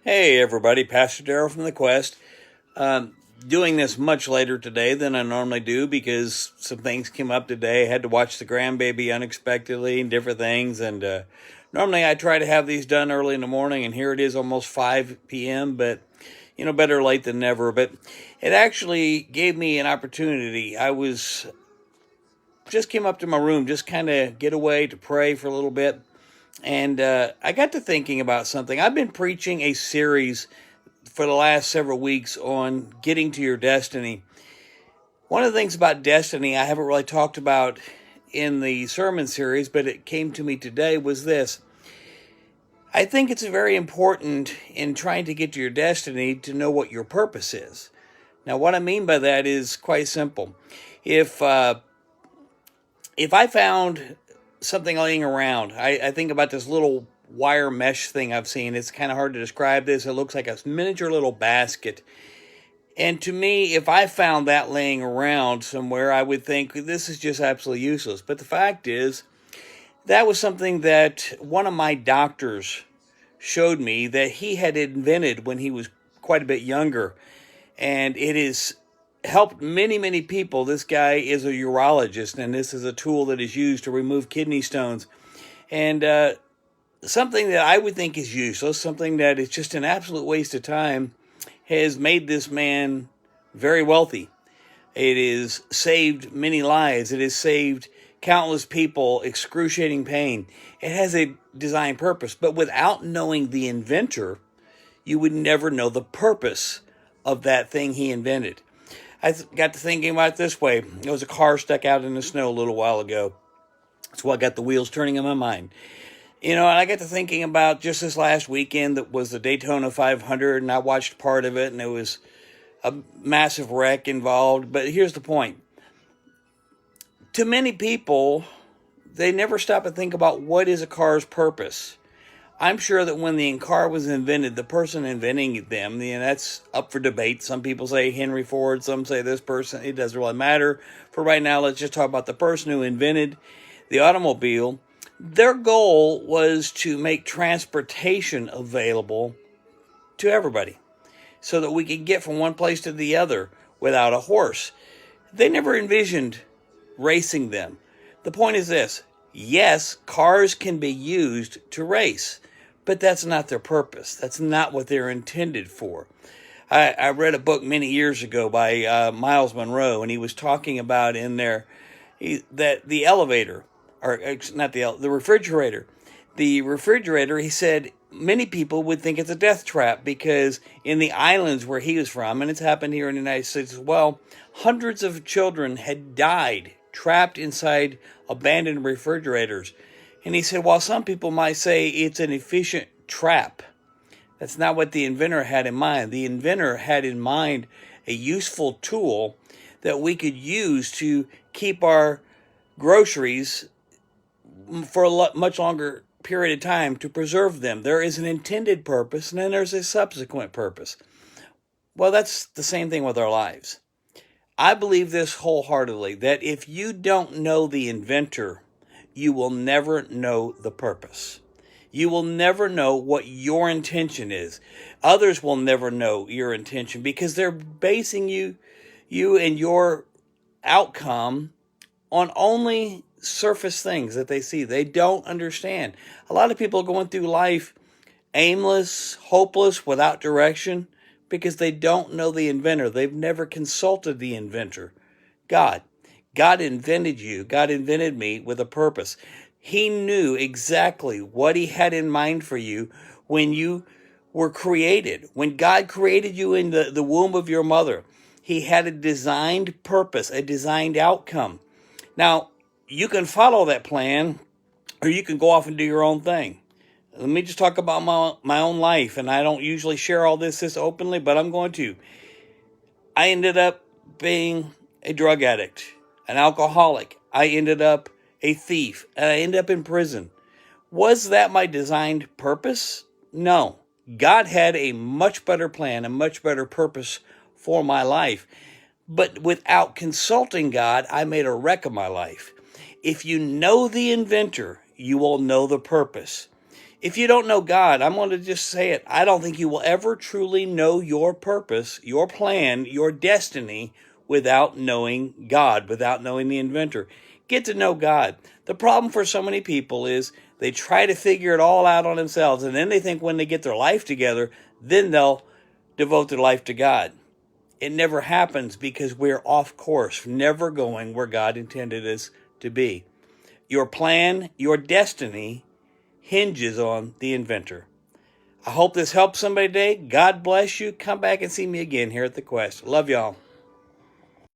Hey everybody, Pastor Darrell from The Quest. Doing this much later today than I normally do because some things came up today. I had to watch the grandbaby unexpectedly and different things. And normally I try to have these done early in the morning, and here it is almost 5 p.m. But better late than never. But it actually gave me an opportunity. I was just came up to my room, just kind of get away to pray for a little bit. And I got to thinking about something. I've been preaching a series for the last several weeks on getting to your destiny. One of the things about destiny I haven't really talked about in the sermon series, but it came to me today, was this. I think it's very important in trying to get to your destiny to know what your purpose is. Now, what I mean by that is quite simple. If I found something laying around, I think about this little wire mesh thing I've seen. It's kind of hard to describe this. It looks like a miniature little basket. And to me, if I found that laying around somewhere, I would think this is just absolutely useless. But the fact is, that was something that one of my doctors showed me that he had invented when he was quite a bit younger. And it has helped many, many people. This guy is a urologist, and this is a tool that is used to remove kidney stones. And something that I would think is useless, something that is just an absolute waste of time, has made this man very wealthy. It has saved many lives. It has saved countless people excruciating pain. It has a design purpose, but without knowing the inventor, you would never know the purpose of that thing he invented. I got to thinking about it this way. There was a car stuck out in the snow a little while ago. That's what got the wheels turning in my mind. And I got to thinking about just this last weekend that was the Daytona 500, and I watched part of it, and there was a massive wreck involved. But here's the point. To many people, they never stop and think about what is a car's purpose. I'm sure that when the car was invented, the person inventing them, that's up for debate. Some people say Henry Ford, some say this person. It doesn't really matter. For right now, let's just talk about the person who invented the automobile. Their goal was to make transportation available to everybody so that we could get from one place to the other without a horse. They never envisioned racing them. The point is this. Yes, cars can be used to race, but that's not their purpose. That's not what they're intended for. I read a book many years ago by Miles Monroe, and he was talking about in there that the elevator, or not the refrigerator. The refrigerator, he said, many people would think it's a death trap because in the islands where he was from, and it's happened here in the United States as well, hundreds of children had died trapped inside abandoned refrigerators. And he said, while some people might say it's an efficient trap, that's not what the inventor had in mind. The inventor had in mind a useful tool that we could use to keep our groceries for a much longer period of time, to preserve them. There is an intended purpose, and then there's a subsequent purpose. Well, that's the same thing with our lives. I believe this wholeheartedly, that if you don't know the inventor, you will never know the purpose. You will never know what your intention is. Others will never know your intention because they're basing you and your outcome on only surface things that they see. They don't understand. A lot of people are going through life aimless, hopeless, without direction because they don't know the inventor. They've never consulted the inventor, God. God invented you. God invented me with a purpose. He knew exactly what he had in mind for you when you were created. When God created you in the womb of your mother, he had a designed purpose, a designed outcome. Now, you can follow that plan, or you can go off and do your own thing. Let me just talk about my own life, and I don't usually share all this openly, but I'm going to. I ended up being a drug addict, an alcoholic. I ended up a thief, and I ended up in prison. Was that my designed purpose? No. God had a much better plan, a much better purpose for my life. But without consulting God, I made a wreck of my life. If you know the inventor, you will know the purpose. If you don't know God, I'm going to just say it. I don't think you will ever truly know your purpose, your plan, your destiny without knowing God, without knowing the inventor. Get to know God. The problem for so many people is they try to figure it all out on themselves, and then they think when they get their life together, then they'll devote their life to God. It never happens because we're off course, never going where God intended us to be. Your plan, your destiny hinges on the inventor. I hope this helps somebody today. God bless you. Come back and see me again here at The Quest. Love y'all.